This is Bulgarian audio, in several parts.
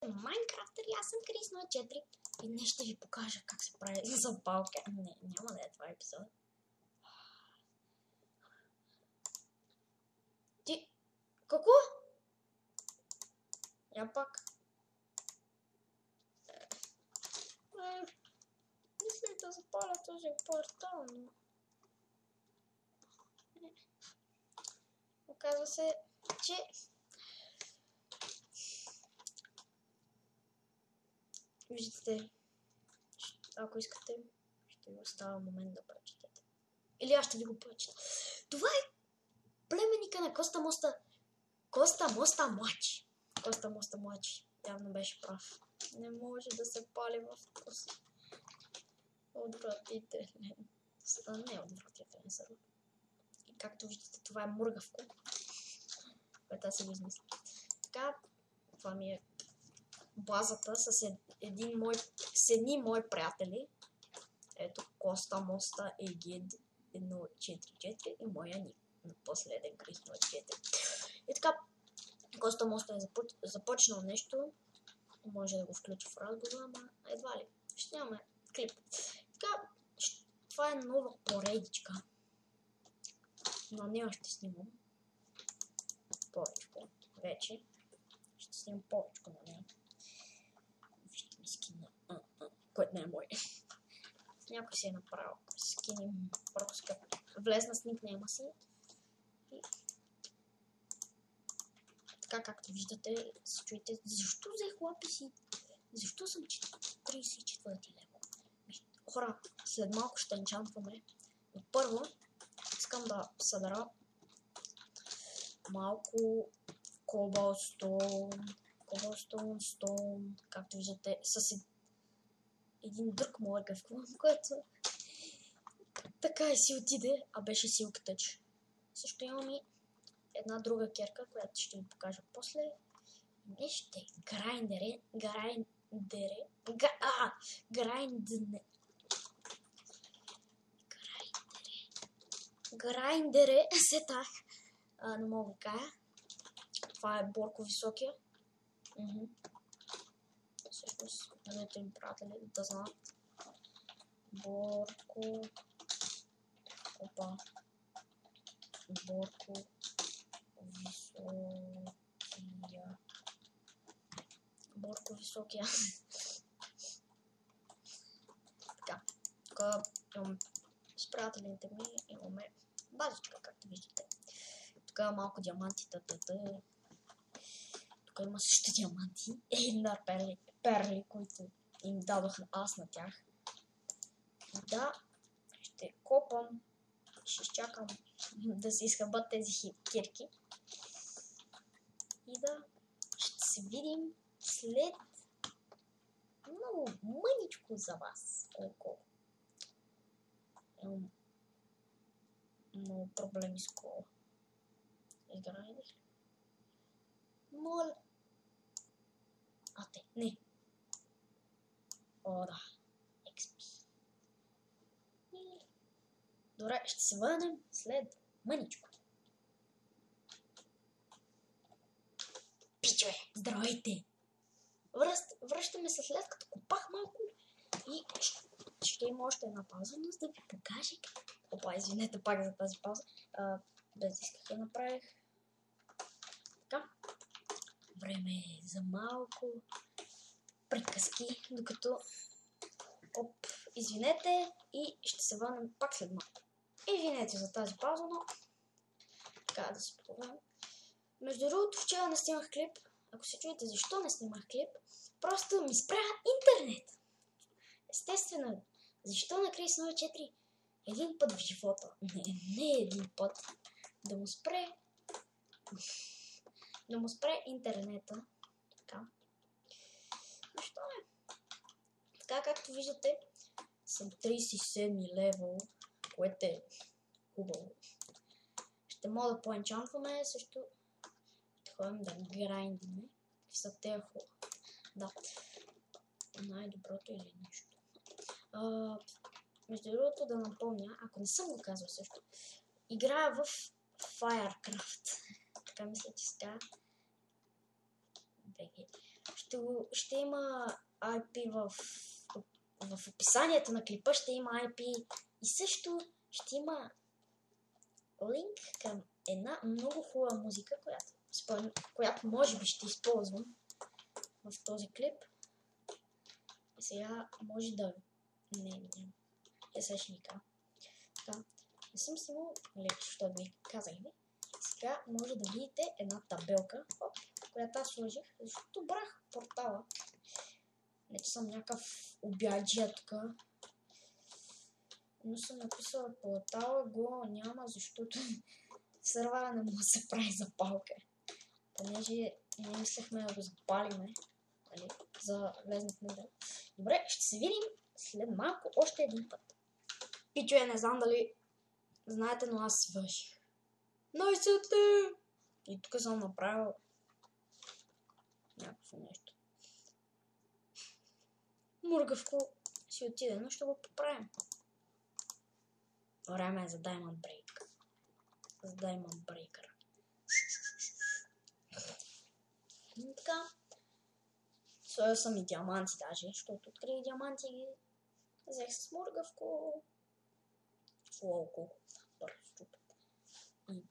Майнкрафтър и аз съм Крис 04 и днес ще ви покажа как се прави запалка. Не, няма да е това епизод. Ти... Какво? Я пак. Мисля да запаля този портал, но... Оказва се, че... Виждате, ако искате, ще ви оставя момент да прочетете. Или аз ще ви го прочета. Това е племенника на Коста Моста. Коста Моста младши. Коста Моста младши. Явно беше прав. Не може да се пали в този отвратителен. Не отвратителен сервер. И както виждате, това е мургавко. Което аз си го измисля. Така, това ми е базата с едни мои приятели. Ето Коста Моста Егид 144 и моя ник на последен Крис 04. И така, Коста Моста е започнал нещо. Може да го включа в разговора, ама едва ли. Ще нямаме клип. Така, това е нова поредичка. На нея ще снимам повечко. Вече ще снимам повечко на нея. Вижте ми скина, който не е мой. Някой си е направил скини, просто като влезна с никнейма си. И... така както виждате, се чуете, защо взех лаписи? Защо съм 34 лево? Хора, след малко ще енчантваме. Но първо искам да събера малко Cobblestone, както виждате, с един друг моргав, който така и си отиде, а беше Silk Touch. Също имам и една друга керка, която ще ви покажа после. Нещо грайндере, сетах. Не мога да кажа. Това е Борко Високия. Всъщност, моите ми приятели да знаят. Борко Високия. Борко Високия. Така, имам с приятелите ми, имаме базичка, както виждате. Тук има малко диаманти, тук има също диаманти и перли, които им дадох аз на тях. И да, ще копам, ще изчакам да се изхъбат тези кирки. И да, ще се видим след много мъничко за вас. Колко имам много проблеми с кола. Играе ли? Моля. Не. О, да. XP. Добре, ще се върнем след мъничко. Пичове, здравейте! Връщаме се след като копах малко и ще има още една пауза, но за да ви покажа. Опа, извинете пак за тази пауза. Без исках я направих. Така. Време е за малко приказки, докато извинете и ще се върнем пак след малко. Извинете за тази пауза, но така да се погледнем. Между другото, вчера не снимах клип. Ако се чуете защо не снимах клип, просто ми спря интернет. Естествено, защо на Крис 04 един път в живота, не един път, да му спре интернета. Така. Защо не? Така както виждате, съм 37 левел, което е хубаво. Ще мога да поенчантваме, също ще ходим да грайндиме. Какви са тези хора? Да. Най-доброто или нещо. Между другото да напомня, ако не съм го казал също, играя в Firecraft. Така мисля, че ска. ще има IP в описанието на клипа, ще има IP и също ще има линк към една много хубава музика, която може би ще използвам в този клип. И сега може да... Не. Сега ще ви кажа. Не съм снимал, защото ви казах ви. Сега може да видите една табелка, която аз сложих, защото брах портала. Не че съм някакъв обяджия тук. Но съм написала портала, го няма, защото в сървъра не може да се прави запалка. Понеже не мислехме да го запалиме. За влезнат недел. Добре, ще се видим след малко още един път. Пичове, не знам дали знаете, но аз свърших. Най-сетне! И тук съм направил някакво нещо. Мургавко си отиде, но ще го поправим. Време е за Diamond Break. За Diamond Breaker. И така. Сложил съм и диаманти даже, защото открих диаманти ги взех с мургавко. Колко бързо. И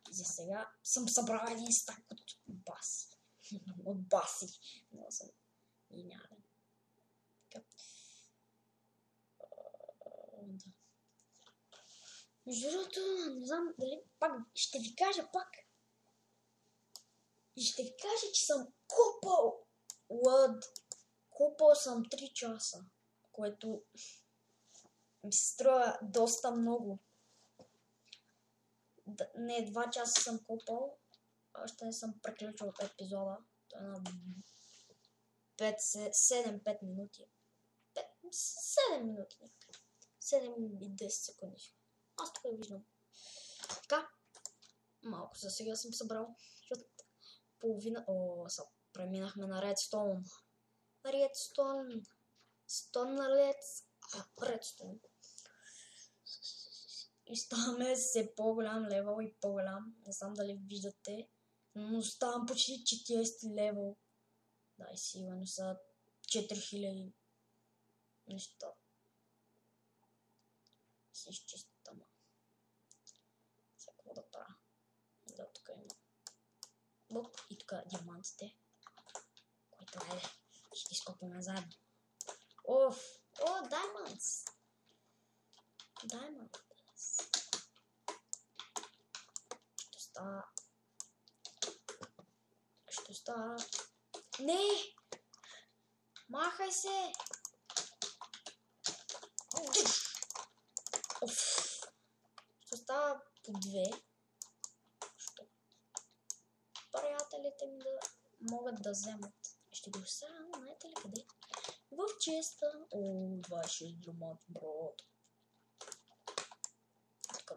за сега съм събрал един стак от баси. От баси. Но съм и няма да. Между другото, не знам дали пак ще ви кажа пак. И ще ви кажа, че съм купал лъд. Купал съм 3 часа, което ми се струва доста много. Не, 2 часа съм купал. Още не съм приключил епизода. Той е на 7-5 минути. 7 минути. 7 и 10 секунди. Аз тук виждам. Така. Малко за сега съм събрал. Половина... преминахме на Redstone. Redstone. Redstone. И ставаме все по-голям левел и по-голям. Не знам дали виждате. Но ставам почти 40 левел. Да, и сигурно са 4000 неща. Си изчистят, ама. Сега какво да правя? Да, тук има. Оп, и тук диамантите. Което айде. Ще изкопаме заедно. Diamonds! Diamonds. Ще става. Не! Махай се! Ще става по 2. Приятелите ми да могат да вземат. Ще го оставя, знаете ли къде? В честа. 26 диамант, брат. Тук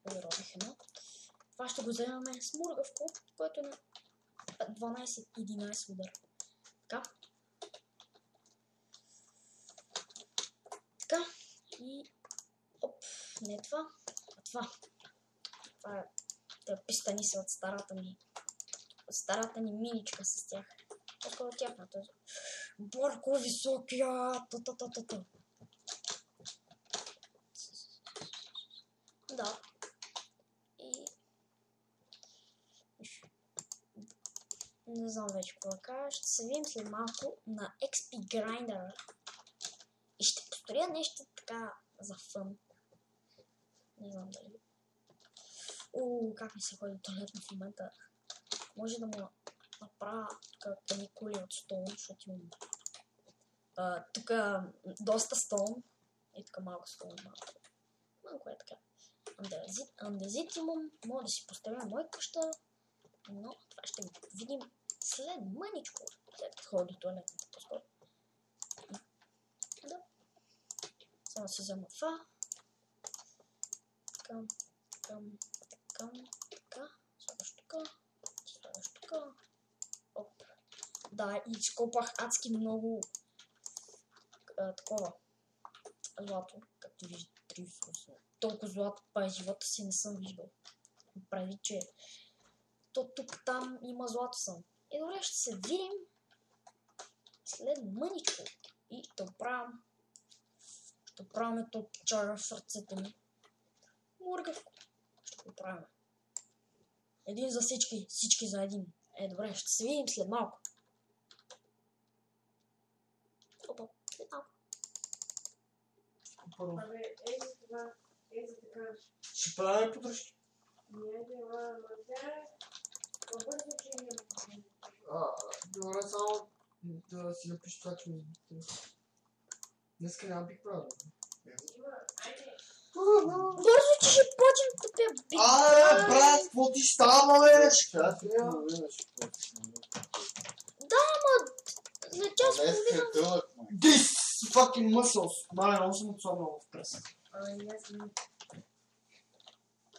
заробих едно. Това ще го вземаме с мургавко, което е на 12-11 удар. Така. Така. И... не това, а това. Това е... Те пистани са от старата ми. От старата ни миничка с тях. Така от тяхната. Борко високия! Та. Да. И... не знам вече какво да кажа. Ще се видим след малко на XP Grinder. И ще построя нещо така за фън. Не знам дали. Как ми се ходи до туалетна в момента. Може да му направя тук каникули от стол, защото имам тук доста стол. И тук малко стол. Малко е така. Андезит имам. Мога да си поставя моя къща. Но това ще видим след мъничко. След като ходя до туалетната по-скоро. Да. Само си взема това. Така. Слагаш тук. Оп. Да, и изкопах адски много такова злато, както виждате. Толкова злато па живота си не съм виждал. Прави, че тук там има злато съм. И добре, ще се видим след мъничко и ще оправим то чара в ръцете ми. Мургавко. Ще го правим. Един за всички, всички за един. Добре, ще се видим след малко. Опа, след малко. Абе, за това, за така. Ще правим подръжки. Не, тя бързо, че няма. Добре, само да си напиша това, че ми днеска няма бих правил. Бързо, че ще почнем тъпия биг. Брат, какво ти става, бе? Да, ама за час половина. This fucking muscles. Мале, много съм отслабнал в прес. Аз не.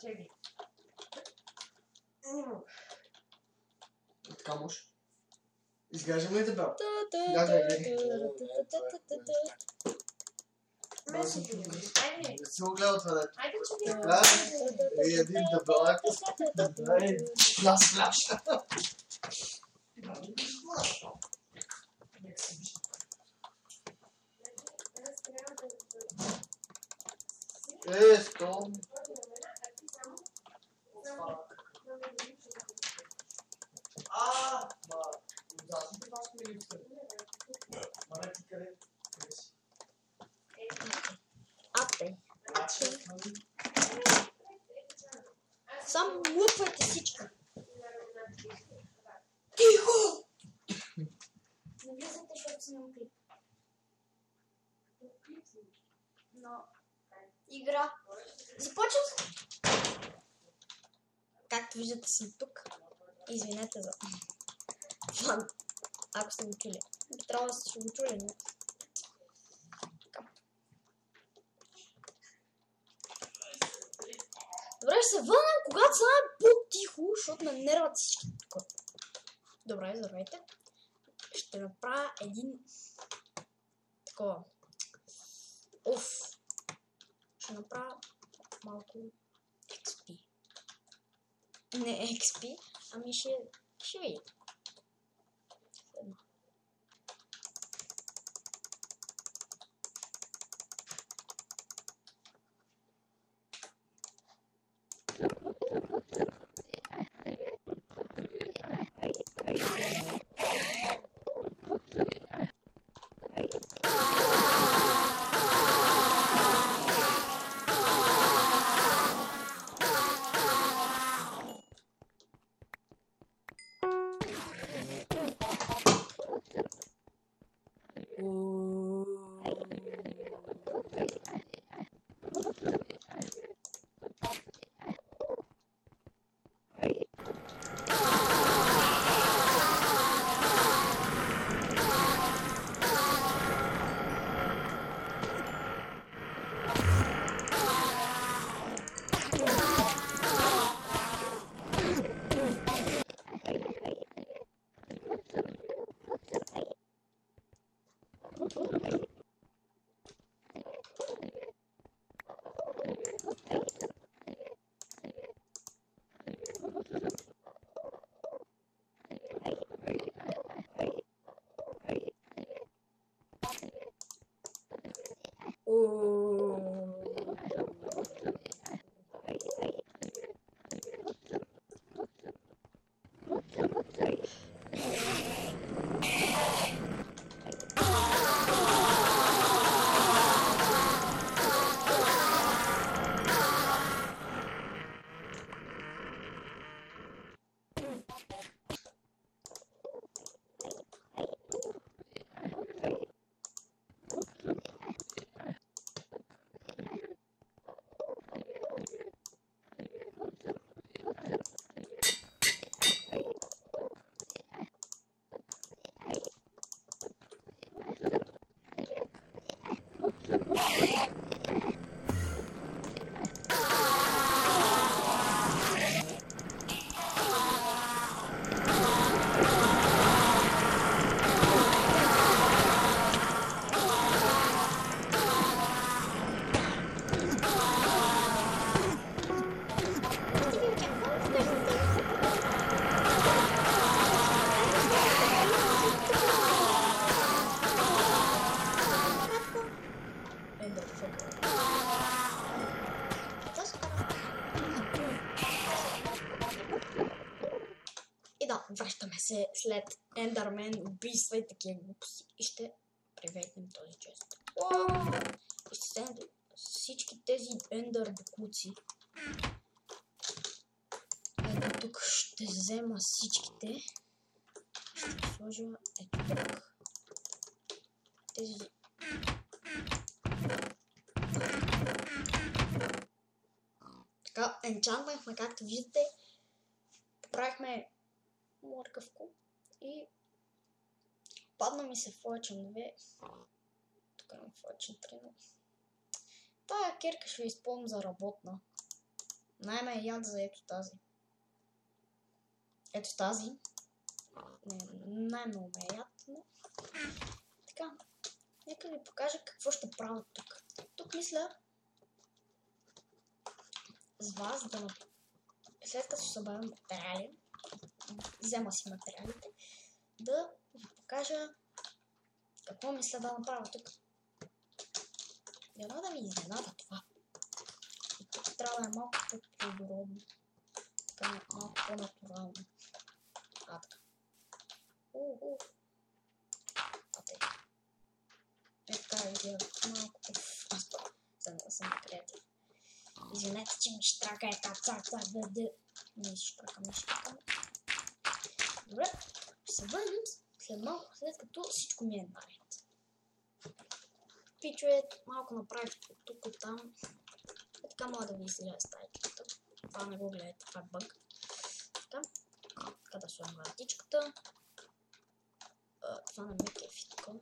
Чекай. Така може. Изглеждам ли дебел? Айде. Не си го гледал това, дето. Айде, че ви. Един дебелак. Пляш. Стол. Само лъпвайте всички. Тихо! Не влизайте, защото снимам клип. Но... Игра. Започвам се. Както виждате, съм тук. Извинете за фан. Ако сте го чули. Би трябвало да сте го чули, но... Добре, ще се върнем, когато стане по-тихо, защото ме нерват всички тук. Добре, здравейте. Ще направя един... такова. Ще направя малко XP. Не XP, ами ще видите. след Ендърмен, убийства и такива глупости. И ще приветнем този чест. И ще стане всички тези Ендър бокуци. Ето тук ще взема всичките. Ще ги сложа ето тук. Тези... Така, енчантвахме, както виждате. Поправихме моркавко и падна ми се Fortune 2. Тук имам Fortune 3, но... Тая кирка ще използвам за работна. Най-ме е яд за ето тази. Ето тази. Най-много ме е яд, но... Така, нека ви покажа какво ще правя тук. Тук мисля с вас да... След като събавя материали, взема си материалите, да ви покажа какво мисля да направя тук. Няма да ви изненада това. И тук трябва да е малко по-плодородно. Така, малко по-натурално. Така. Така изгледа малко по-фаспа, за да съм креатив. Извинете, че ми штрака е Не штракаме. Добре, ще се върнем след малко, след като всичко ми е наред. Пичове, малко направих тук и там. Така мога да ви изгледа стайката. Това не го гледайте, това е бъг. Така да сложим вратичката. Това не ме кефи така.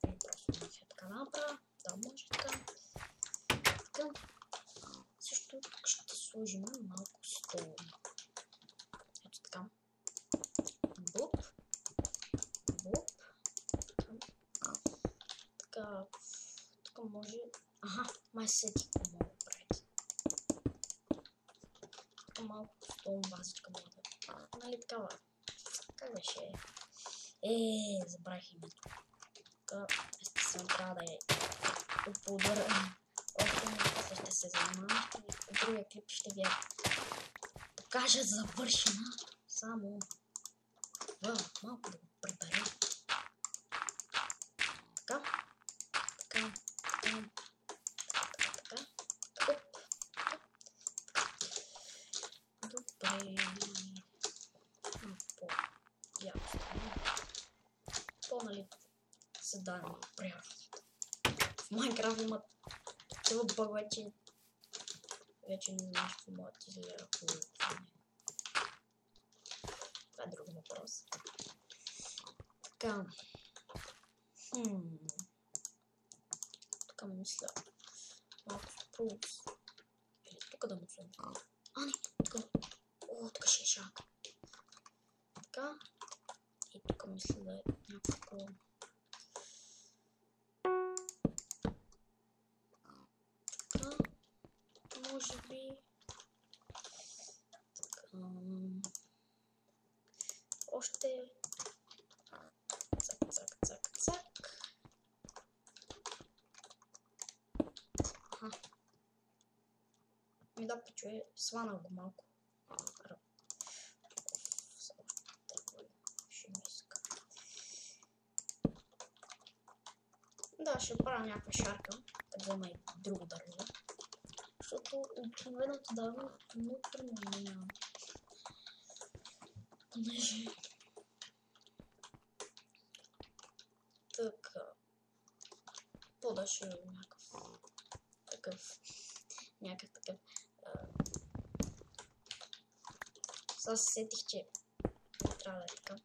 Просто може така да направя. Да, може така. Също тук ще сложим малко стол. Ето така. Буп. Така. Тук може... май сетих какво мога да правите. Тук малко стол вазичка мога да... Нали такава? Как беше? Забравих името. Тук естествено трябва да я оподаря. Още ще се занимавам. В другия клип ще ви покажа завършена. Само малко да го приберем. Така. Добре. По-нали се дадем приятелството. В Майнкрафт имат това бъгове, че вече не знаеш какво могат да изгледа хубаво. Това е друг въпрос. Така. Тук мисля малко спрус. Или тук да му сложим. Не, тук. Тук ще е шак. Така. И тук мисля да е някакво... Може би... Така... Още... Цак. Да, почуе, сванах го малко. Да, ще правя някаква шарка, да взема и друго дърво. Защото обикновеното дърво много трудно няма. Понеже... Така... По-даше някакъв такъв... Сега се сетих, че трябва да е така.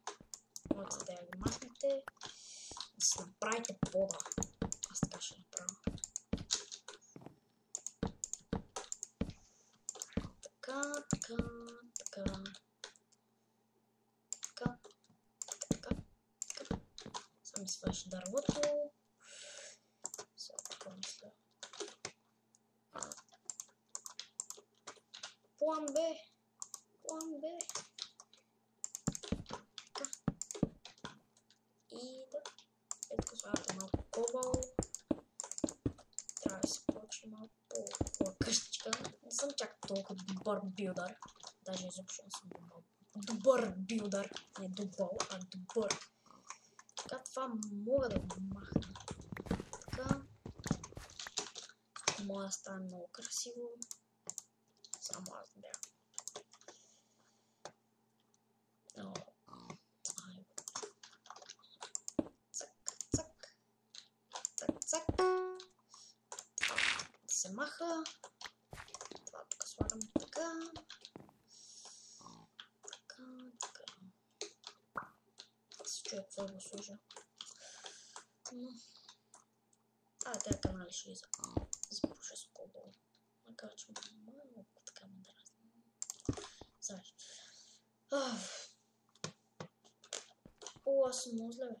Можете да я го махнете. Да си направите пода. Аз така ще направя. Така. Сега ми свърши дървото. Сега така мисля. План Б. Така. И да. Ето слагате малко кобал. Трябва да се почне малко по-хубава къщичка. Не съм чак толкова добър билдър. Даже изобщо не съм добър добър билдър. Не добър, а добър. Така, това мога да го махна. Така. Моя да стане много красиво. Само аз бях. Цак. Това да се маха. Това тук слагам така. С човек какво го служа. Тези канали ще ги запуша с по-долу. Макар че малко така ме дразни. Знаеш. 8 зле.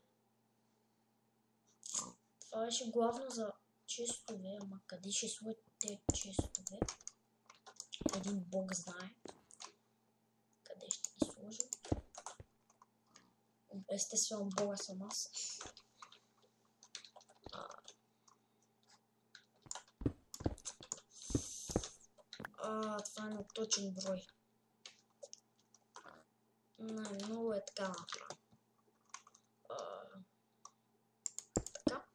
Това беше главно за честове, ама къде ще сложат те честове? Един бог знае. Къде ще ги сложа? Естествено бога съм аз. Това е неточен брой. Най-много е така направо. Така.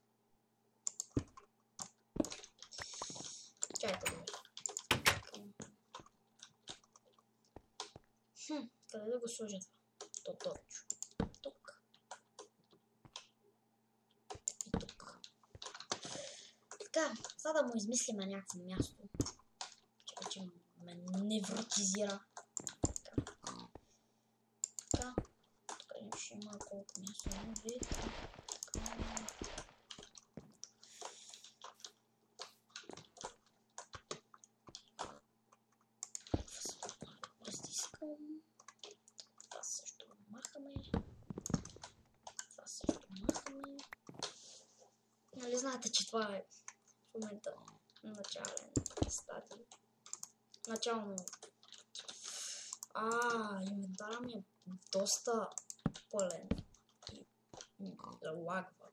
Чакайте да къде да го сложа това? Точно. Тук. И тук. Така, сега да му измислим на някакво място. Че ме невротизира. Така. Тук ще има колко място. Това също махаме. Нали знаете, че това е в момента начален стадий. Начално. Инвентара ми е доста пълен и лагва.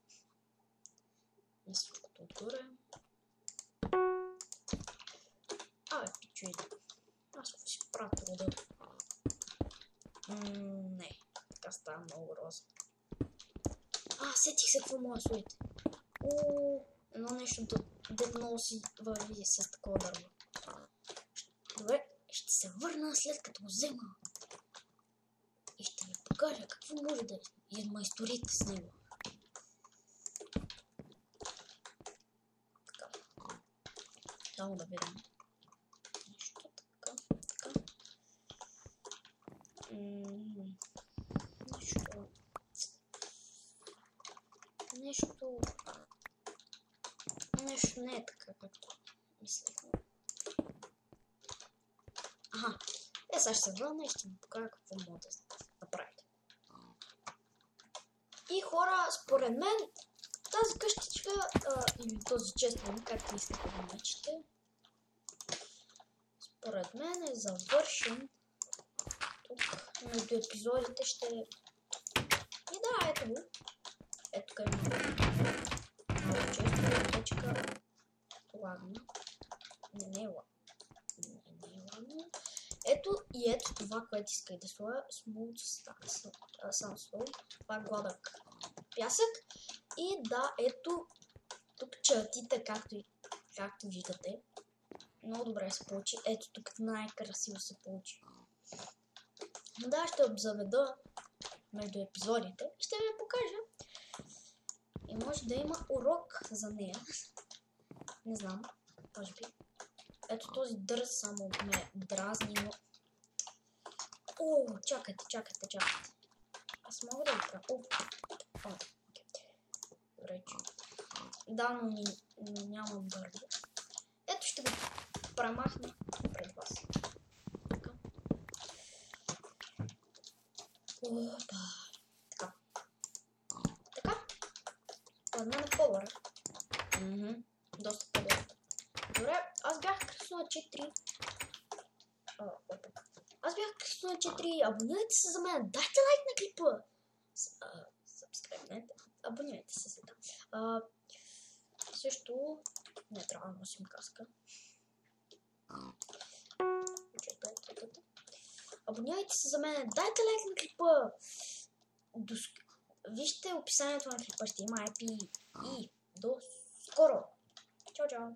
И всичкото отгоре. Пичуида. Аз си правя труда. Не. Така става много роза. Сетих се какво мога да сложите. Едно нещо, дето много си върви с такова дърво. Добре, ще се върна след като го взема. И ще ви покажа какво може да измайсторите с него. Така. Само да видим. Нещо така. Нещо не е така, както мислех. Сега ще се върна и ще ви покажа какво мога да направите. И хора, според мен, тази къщичка или този честен, както искате да наречете, според мен е завършен. Тук между епизодите ще... И да, ето го. Ето къде много често точка ладно. Не е ладно. Ето и ето това, което исках да сложа. Smooth sandstone. Това е гладък пясък. И да, ето тук чертите, както виждате. Много добре се получи. Ето тук най-красиво се получи. Да, ще обзаведа между епизодите. Ще ви покажа. И може да има урок за нея. Не знам. Може би. Ето този дърз само ме дразни, но... Чакайте. Аз мога да го правя. Добре, да, но нямам бързи. Ето ще го премахна пред вас. Така. Под мен е по-добре. Доста по-добре. Добре, аз бях кръсно на 4. Аз бях кръсно на 4. Абонирайте се за мен. Дайте лайк на клипа. Сабскрайбнете. Абонирайте се за това. Също не трябва да носим каска. Абонирайте се за мен, дайте лайк на клипа. Вижте описанието на клипа, ще има IP и до скоро. Чао, чао.